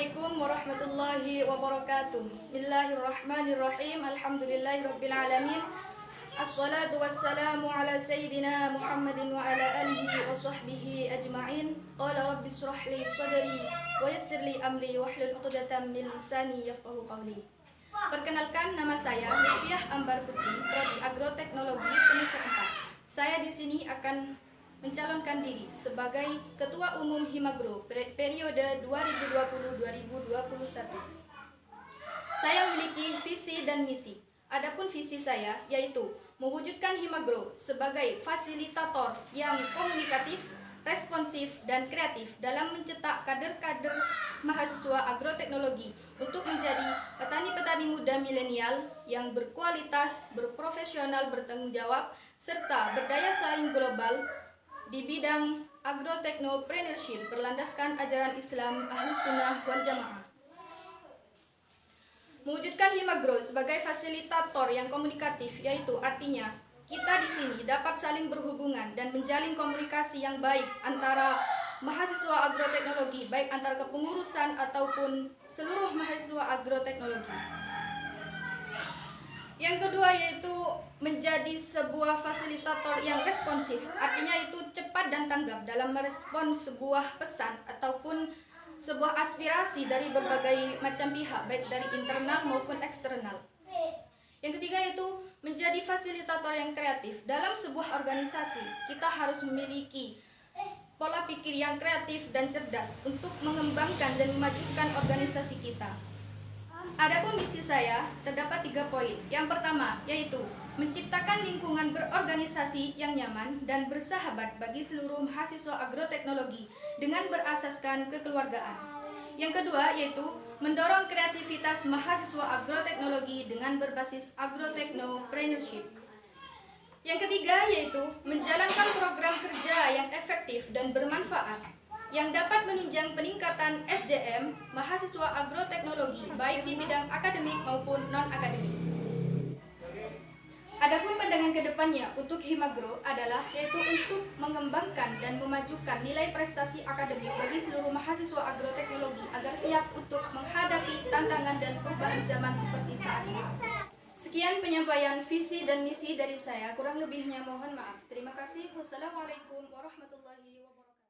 Assalamualaikum warahmatullahi wabarakatuh. Bismillahirrahmanirrahim. Alhamdulillahirabbil alamin. Assalatu wassalamu ala sayyidina Muhammadin wa ala alihi wa sahbihi ajma'in. Qala rabbi shrah li sadri wa yassir li amri wahlul 'uqdatam min lisani yafqahu qawli. Perkenalkan, nama saya Lutfiah Ambar Putri, prodi Agroteknologi semester 4. Saya di sini akan mencalonkan diri sebagai Ketua Umum Himagro periode 2020-2021. Saya memiliki visi dan misi. Adapun visi saya yaitu mewujudkan Himagro sebagai fasilitator yang komunikatif, responsif, dan kreatif dalam mencetak kader-kader mahasiswa agroteknologi untuk menjadi petani-petani muda milenial yang berkualitas, berprofesional, bertanggung jawab, serta berdaya saing global di bidang agroteknopreneurship berlandaskan ajaran Islam Ahlus Sunnah wal Jamaah. Mewujudkan Himagro sebagai fasilitator yang komunikatif, yaitu artinya kita di sini dapat saling berhubungan dan menjalin komunikasi yang baik antara mahasiswa agroteknologi, baik antara kepengurusan ataupun seluruh mahasiswa agroteknologi. Yang kedua yaitu menjadi sebuah fasilitator yang responsif, artinya itu cepat dan tanggap dalam merespon sebuah pesan ataupun sebuah aspirasi dari berbagai macam pihak, baik dari internal maupun eksternal. Yang ketiga yaitu menjadi fasilitator yang kreatif. Dalam sebuah organisasi, kita harus memiliki pola pikir yang kreatif dan cerdas untuk mengembangkan dan memajukan organisasi kita. Adapun misi saya terdapat 3 poin. Yang pertama yaitu menciptakan lingkungan berorganisasi yang nyaman dan bersahabat bagi seluruh mahasiswa agroteknologi dengan berasaskan kekeluargaan. Yang kedua yaitu mendorong kreativitas mahasiswa agroteknologi dengan berbasis agroteknopreneurship. Yang ketiga yaitu menjalankan program kerja yang efektif dan bermanfaat yang dapat menunjang peningkatan SDM mahasiswa agroteknologi baik di bidang akademik maupun non-akademik. Adapun pandangan kedepannya untuk Himagro adalah yaitu untuk mengembangkan dan memajukan nilai prestasi akademik bagi seluruh mahasiswa agroteknologi agar siap untuk menghadapi tantangan dan perubahan zaman seperti saat ini. Sekian penyampaian visi dan misi dari saya, kurang lebihnya mohon maaf. Terima kasih. Wassalamualaikum warahmatullahi wabarakatuh.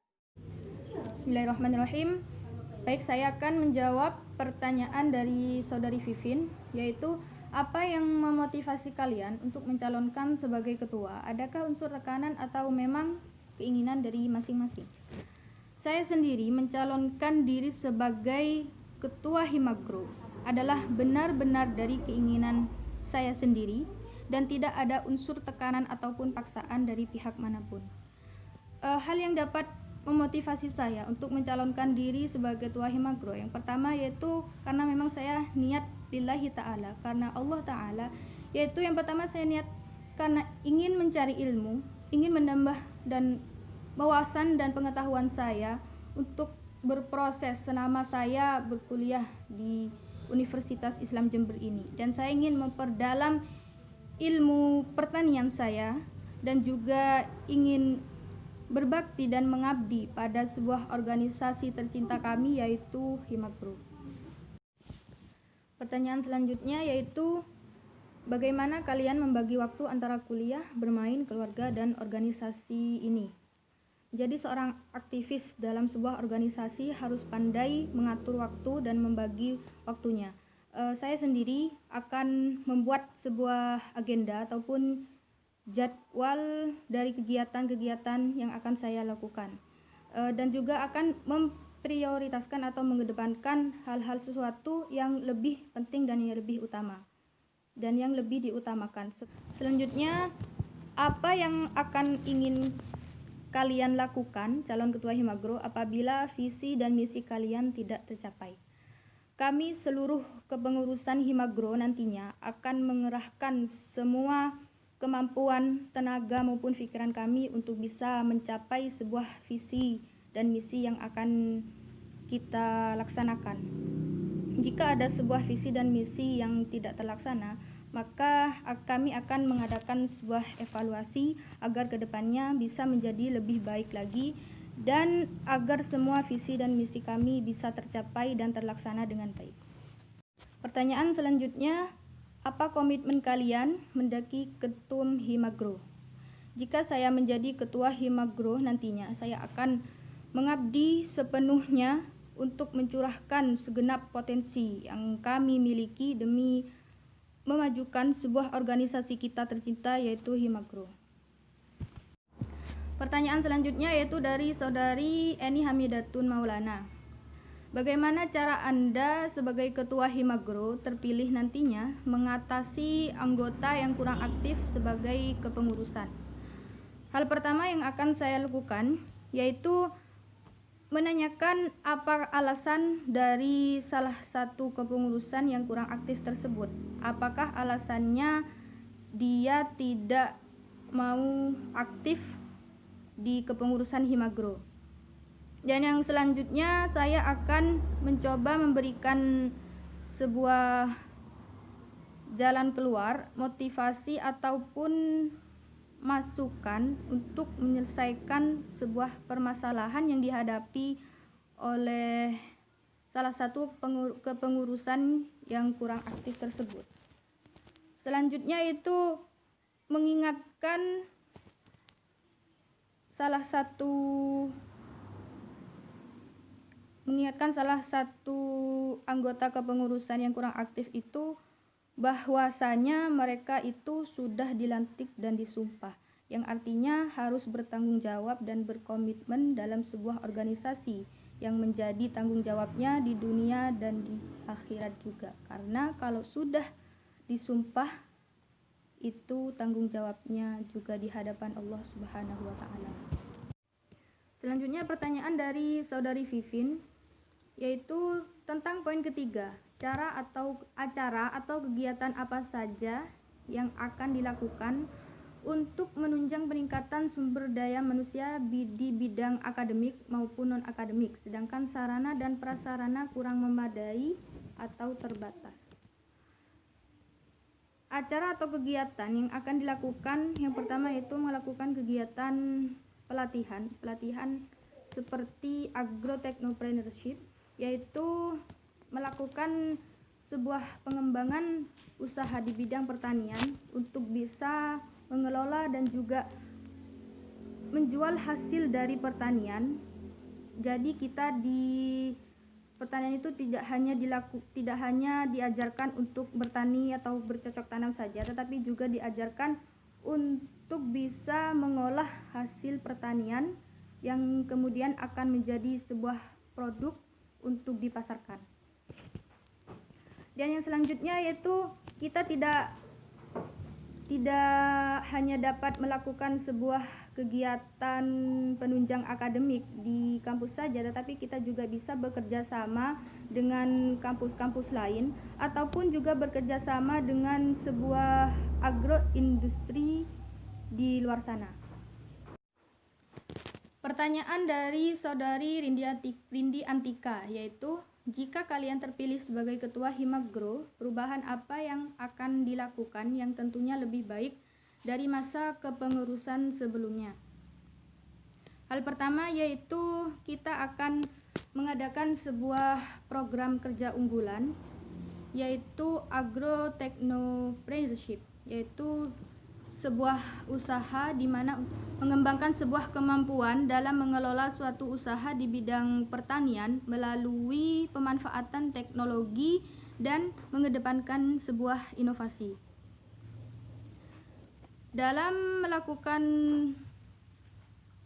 Bismillahirrahmanirrahim. Baik, saya akan menjawab pertanyaan dari saudari Vivin, yaitu apa yang memotivasi kalian untuk mencalonkan sebagai ketua? Adakah unsur tekanan atau memang keinginan dari masing-masing? Saya sendiri mencalonkan diri sebagai ketua Himagro adalah benar-benar dari keinginan saya sendiri dan tidak ada unsur tekanan ataupun paksaan dari pihak manapun. Hal yang dapat memotivasi saya untuk mencalonkan diri sebagai ketua Himagro, yang pertama yaitu karena memang saya niat lillahi ta'ala, karena Allah ta'ala, yaitu yang pertama saya niat karena ingin mencari ilmu, ingin menambah dan wawasan dan pengetahuan saya untuk berproses selama saya berkuliah di Universitas Islam Jember ini, dan saya ingin memperdalam ilmu pertanian saya dan juga ingin berbakti dan mengabdi pada sebuah organisasi tercinta kami yaitu Himagro. Pertanyaan selanjutnya yaitu bagaimana kalian membagi waktu antara kuliah, bermain, keluarga, dan organisasi ini? Jadi seorang aktivis dalam sebuah organisasi harus pandai mengatur waktu dan membagi waktunya. Saya sendiri akan membuat sebuah agenda ataupun jadwal dari kegiatan-kegiatan yang akan saya lakukan, dan juga akan memprioritaskan atau mengedepankan hal-hal sesuatu yang lebih penting dan yang lebih utama dan yang lebih diutamakan. Selanjutnya, apa yang akan ingin kalian lakukan calon ketua Himagro apabila visi dan misi kalian tidak tercapai? Kami seluruh kepengurusan Himagro nantinya akan mengerahkan semua kemampuan, tenaga maupun pikiran kami untuk bisa mencapai sebuah visi dan misi yang akan kita laksanakan. Jika ada sebuah visi dan misi yang tidak terlaksana, maka kami akan mengadakan sebuah evaluasi agar kedepannya bisa menjadi lebih baik lagi dan agar semua visi dan misi kami bisa tercapai dan terlaksana dengan baik. Pertanyaan selanjutnya, apa komitmen kalian mendaki Ketum Himagro? Jika saya menjadi ketua Himagro nantinya, saya akan mengabdi sepenuhnya untuk mencurahkan segenap potensi yang kami miliki demi memajukan sebuah organisasi kita tercinta yaitu Himagro. Pertanyaan selanjutnya yaitu dari Saudari Eni Hamidatun Maulana. Bagaimana cara Anda sebagai ketua Himagro terpilih nantinya mengatasi anggota yang kurang aktif sebagai kepengurusan? Hal pertama yang akan saya lakukan yaitu menanyakan apa alasan dari salah satu kepengurusan yang kurang aktif tersebut. Apakah alasannya dia tidak mau aktif di kepengurusan Himagro? Dan yang selanjutnya saya akan mencoba memberikan sebuah jalan keluar, motivasi ataupun masukan untuk menyelesaikan sebuah permasalahan yang dihadapi oleh salah satu kepengurusan yang kurang aktif tersebut. Selanjutnya itu mengingatkan salah satu anggota kepengurusan yang kurang aktif itu bahwasanya mereka itu sudah dilantik dan disumpah, yang artinya harus bertanggung jawab dan berkomitmen dalam sebuah organisasi yang menjadi tanggung jawabnya di dunia dan di akhirat juga. Karena kalau sudah disumpah itu tanggung jawabnya juga di hadapan Allah Subhanahu wa taala. Selanjutnya pertanyaan dari Saudari Vivin yaitu tentang poin ketiga, acara atau kegiatan apa saja yang akan dilakukan untuk menunjang peningkatan sumber daya manusia di bidang akademik maupun non-akademik, sedangkan sarana dan prasarana kurang memadai atau terbatas. Acara atau kegiatan yang akan dilakukan, yang pertama yaitu melakukan kegiatan pelatihan seperti agrotechnopreneurship, yaitu melakukan sebuah pengembangan usaha di bidang pertanian untuk bisa mengelola dan juga menjual hasil dari pertanian. Jadi kita di pertanian itu tidak hanya diajarkan untuk bertani atau bercocok tanam saja, tetapi juga diajarkan untuk bisa mengolah hasil pertanian yang kemudian akan menjadi sebuah produk untuk dipasarkan. Dan yang selanjutnya yaitu kita tidak hanya dapat melakukan sebuah kegiatan penunjang akademik di kampus saja, tetapi kita juga bisa bekerja sama dengan kampus-kampus lain ataupun juga bekerja sama dengan sebuah agroindustri di luar sana. Pertanyaan dari Saudari Rindi Antika yaitu, jika kalian terpilih sebagai ketua Himagro, perubahan apa yang akan dilakukan yang tentunya lebih baik dari masa kepengurusan sebelumnya? Hal pertama yaitu kita akan mengadakan sebuah program kerja unggulan yaitu agrotechnopreneurship, yaitu sebuah usaha di mana mengembangkan sebuah kemampuan dalam mengelola suatu usaha di bidang pertanian melalui pemanfaatan teknologi dan mengedepankan sebuah inovasi. Dalam melakukan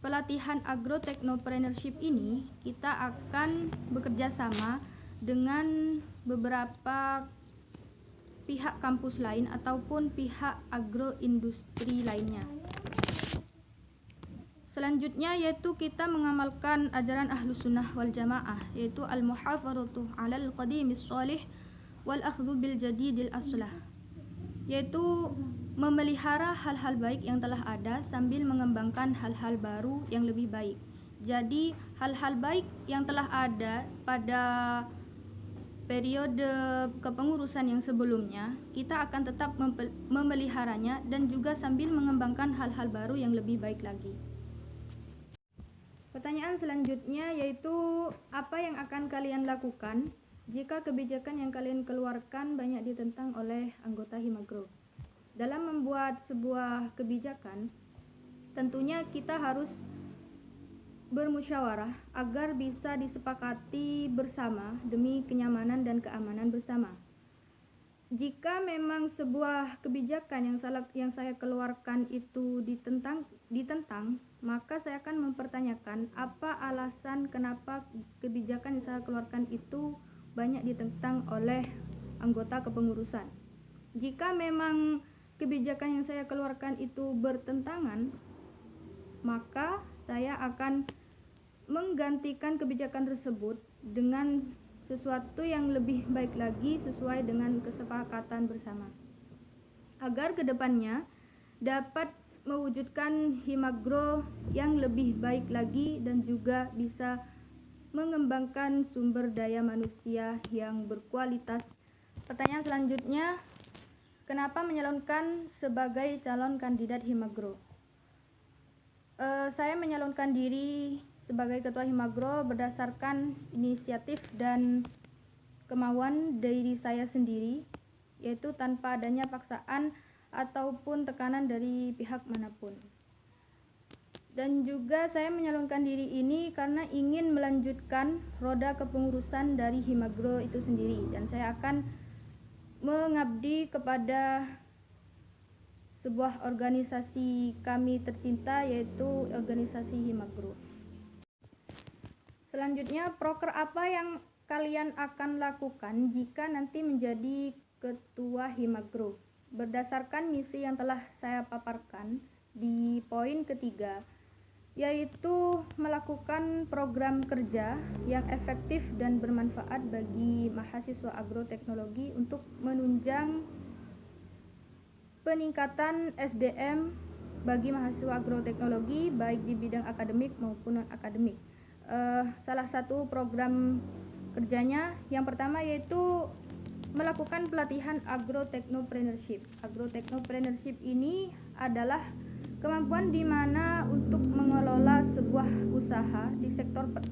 pelatihan agrotechnopreneurship ini, kita akan bekerja sama dengan beberapa pihak kampus lain ataupun pihak agroindustri lainnya. Selanjutnya yaitu kita mengamalkan ajaran Ahlus Sunnah wal Jamaah, yaitu al-muhafazatu 'alal qadimis shalih wal akhdhu bil jadidil aslah, yaitu memelihara hal-hal baik yang telah ada sambil mengembangkan hal-hal baru yang lebih baik. Jadi hal-hal baik yang telah ada pada periode kepengurusan yang sebelumnya, kita akan tetap memeliharanya dan juga sambil mengembangkan hal-hal baru yang lebih baik lagi. Pertanyaan selanjutnya yaitu apa yang akan kalian lakukan jika kebijakan yang kalian keluarkan banyak ditentang oleh anggota Himagro? Dalam membuat sebuah kebijakan, tentunya kita harus bermusyawarah agar bisa disepakati bersama demi kenyamanan dan keamanan bersama. Jika memang sebuah kebijakan yang saya keluarkan itu ditentang, maka saya akan mempertanyakan apa alasan kenapa kebijakan yang saya keluarkan itu banyak ditentang oleh anggota kepengurusan. Jika memang kebijakan yang saya keluarkan itu bertentangan, maka saya akan menggantikan kebijakan tersebut dengan sesuatu yang lebih baik lagi sesuai dengan kesepakatan bersama, agar kedepannya dapat mewujudkan Himagro yang lebih baik lagi dan juga bisa mengembangkan sumber daya manusia yang berkualitas. Pertanyaan selanjutnya, kenapa menyalonkan sebagai calon kandidat Himagro? Saya menyalonkan diri sebagai ketua Himagro berdasarkan inisiatif dan kemauan diri saya sendiri, yaitu tanpa adanya paksaan ataupun tekanan dari pihak manapun. Dan juga saya menyalonkan diri ini karena ingin melanjutkan roda kepengurusan dari Himagro itu sendiri, dan saya akan mengabdi kepada sebuah organisasi kami tercinta, yaitu organisasi Himagro. Selanjutnya, proker apa yang kalian akan lakukan jika nanti menjadi ketua Himagro? Berdasarkan misi yang telah saya paparkan di poin ketiga, yaitu melakukan program kerja yang efektif dan bermanfaat bagi mahasiswa agroteknologi untuk menunjang peningkatan SDM bagi mahasiswa agroteknologi baik di bidang akademik maupun non-akademik. Salah satu program kerjanya yang pertama yaitu melakukan pelatihan agrotechnopreneurship. Agrotechnopreneurship ini adalah kemampuan di mana untuk mengelola sebuah usaha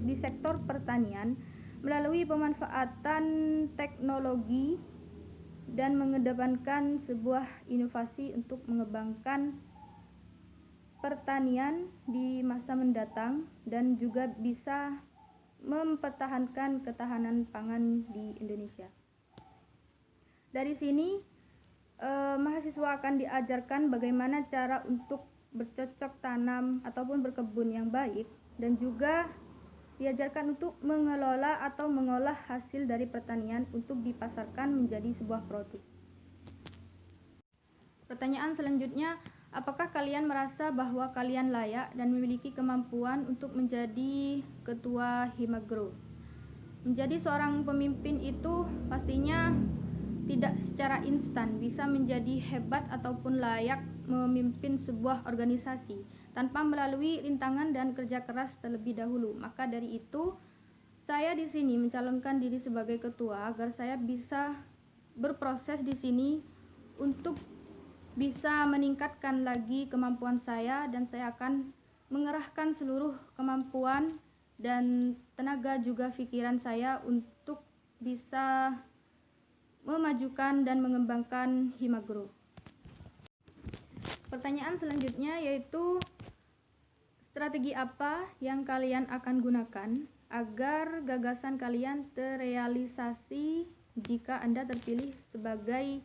di sektor pertanian melalui pemanfaatan teknologi dan mengedepankan sebuah inovasi untuk mengembangkan pertanian di masa mendatang dan juga bisa mempertahankan ketahanan pangan di Indonesia. Dari sini mahasiswa akan diajarkan bagaimana cara untuk bercocok tanam ataupun berkebun yang baik, dan juga diajarkan untuk mengelola atau mengolah hasil dari pertanian untuk dipasarkan menjadi sebuah produk. Pertanyaan selanjutnya, apakah kalian merasa bahwa kalian layak dan memiliki kemampuan untuk menjadi ketua Himagro? Menjadi seorang pemimpin itu pastinya tidak secara instan bisa menjadi hebat ataupun layak memimpin sebuah organisasi tanpa melalui rintangan dan kerja keras terlebih dahulu. Maka dari itu, saya di sini mencalonkan diri sebagai ketua agar saya bisa berproses di sini untuk bisa meningkatkan lagi kemampuan saya, dan saya akan mengerahkan seluruh kemampuan dan tenaga juga pikiran saya untuk bisa memajukan dan mengembangkan Himagro. Pertanyaan selanjutnya yaitu strategi apa yang kalian akan gunakan agar gagasan kalian terrealisasi jika Anda terpilih sebagai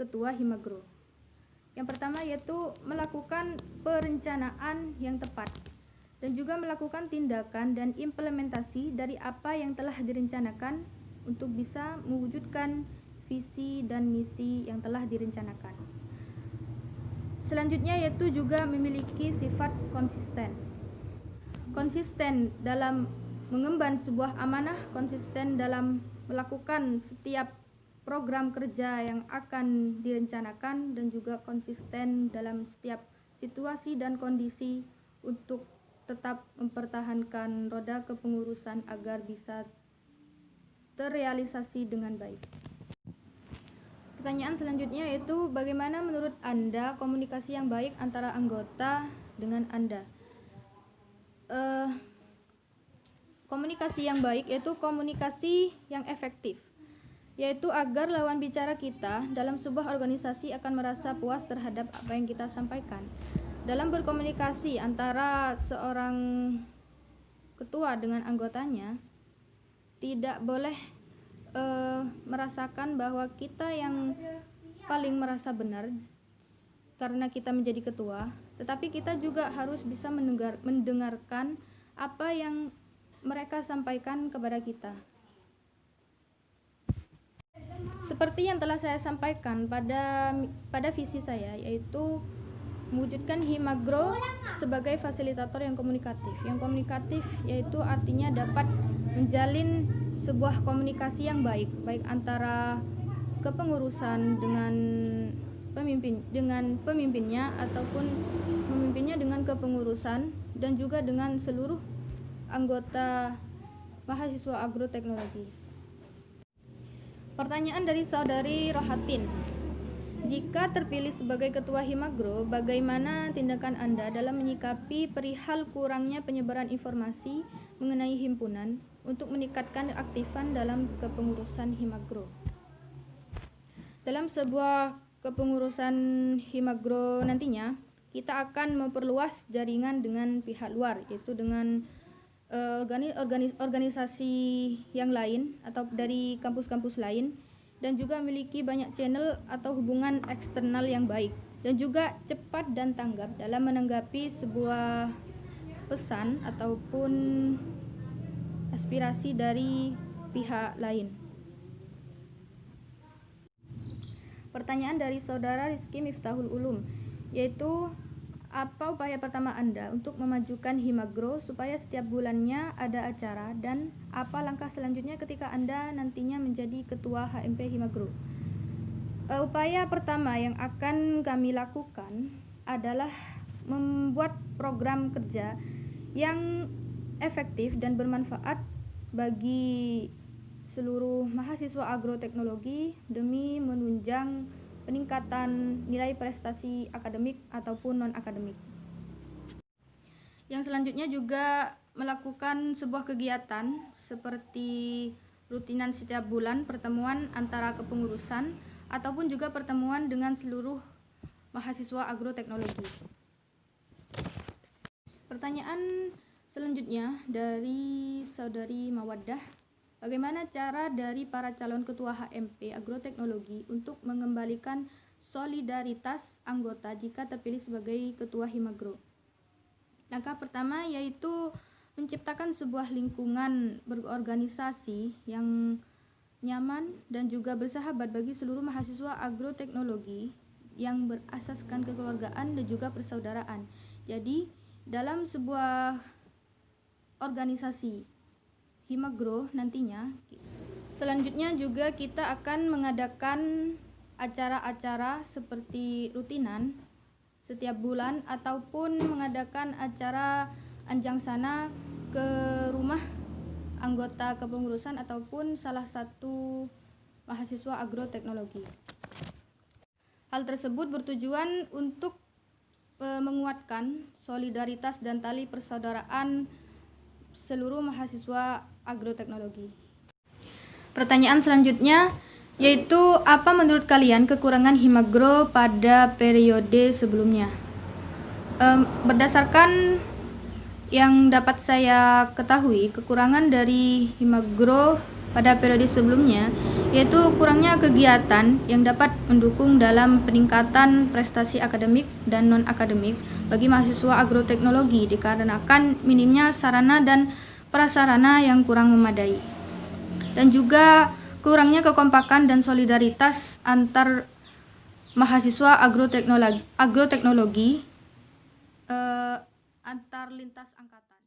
ketua Himagro? Yang pertama yaitu melakukan perencanaan yang tepat dan juga melakukan tindakan dan implementasi dari apa yang telah direncanakan untuk bisa mewujudkan visi dan misi yang telah direncanakan. Selanjutnya yaitu juga memiliki sifat konsisten. Konsisten dalam mengemban sebuah amanah, konsisten dalam melakukan setiap program kerja yang akan direncanakan, dan juga konsisten dalam setiap situasi dan kondisi untuk tetap mempertahankan roda kepengurusan agar bisa terrealisasi dengan baik. Pertanyaan selanjutnya yaitu bagaimana menurut Anda komunikasi yang baik antara anggota dengan Anda? Komunikasi yang baik yaitu komunikasi yang efektif, yaitu agar lawan bicara kita dalam sebuah organisasi akan merasa puas terhadap apa yang kita sampaikan. Dalam berkomunikasi antara seorang ketua dengan anggotanya, tidak boleh merasakan bahwa kita yang paling merasa benar karena kita menjadi ketua, tetapi kita juga harus bisa mendengarkan apa yang mereka sampaikan kepada kita. Seperti yang telah saya sampaikan pada visi saya, yaitu mewujudkan Himagro sebagai fasilitator yang komunikatif. Yang komunikatif yaitu artinya dapat menjalin sebuah komunikasi yang baik antara kepengurusan dengan pemimpinnya ataupun pemimpinnya dengan kepengurusan, dan juga dengan seluruh anggota mahasiswa agroteknologi. Pertanyaan dari saudari Rohatin. Jika terpilih sebagai ketua Himagro, bagaimana tindakan Anda dalam menyikapi perihal kurangnya penyebaran informasi mengenai himpunan untuk meningkatkan keaktifan dalam kepengurusan Himagro? Dalam sebuah kepengurusan Himagro nantinya, kita akan memperluas jaringan dengan pihak luar, yaitu dengan organisasi yang lain atau dari kampus-kampus lain, dan juga memiliki banyak channel atau hubungan eksternal yang baik, dan juga cepat dan tanggap dalam menanggapi sebuah pesan ataupun aspirasi dari pihak lain. Pertanyaan dari saudara Rizky Miftahul Ulum, yaitu apa upaya pertama Anda untuk memajukan Himagro supaya setiap bulannya ada acara, dan apa langkah selanjutnya ketika Anda nantinya menjadi ketua HMP Himagro? Upaya pertama yang akan kami lakukan adalah membuat program kerja yang efektif dan bermanfaat bagi seluruh mahasiswa agroteknologi demi menunjang peningkatan nilai prestasi akademik ataupun non-akademik. Yang selanjutnya juga melakukan sebuah kegiatan seperti rutinan setiap bulan, pertemuan antara kepengurusan ataupun juga pertemuan dengan seluruh mahasiswa agroteknologi. Pertanyaan selanjutnya dari saudari Mawaddah. Bagaimana cara dari para calon ketua HMP Agroteknologi untuk mengembalikan solidaritas anggota jika terpilih sebagai ketua Himagro? Langkah pertama yaitu menciptakan sebuah lingkungan berorganisasi yang nyaman dan juga bersahabat bagi seluruh mahasiswa agroteknologi yang berasaskan kekeluargaan dan juga persaudaraan. Jadi, dalam sebuah organisasi Himagro nantinya, selanjutnya juga kita akan mengadakan acara-acara seperti rutinan setiap bulan ataupun mengadakan acara anjang sana ke rumah anggota kepengurusan ataupun salah satu mahasiswa agroteknologi. Hal tersebut bertujuan untuk menguatkan solidaritas dan tali persaudaraan seluruh mahasiswa agroteknologi. Pertanyaan selanjutnya yaitu apa menurut kalian kekurangan Himagro pada periode sebelumnya? Berdasarkan yang dapat saya ketahui, kekurangan dari Himagro pada periode sebelumnya yaitu kurangnya kegiatan yang dapat mendukung dalam peningkatan prestasi akademik dan non-akademik bagi mahasiswa agroteknologi dikarenakan minimnya sarana dan prasarana yang kurang memadai, dan juga kurangnya kekompakan dan solidaritas antar mahasiswa agroteknologi antar lintas angkatan.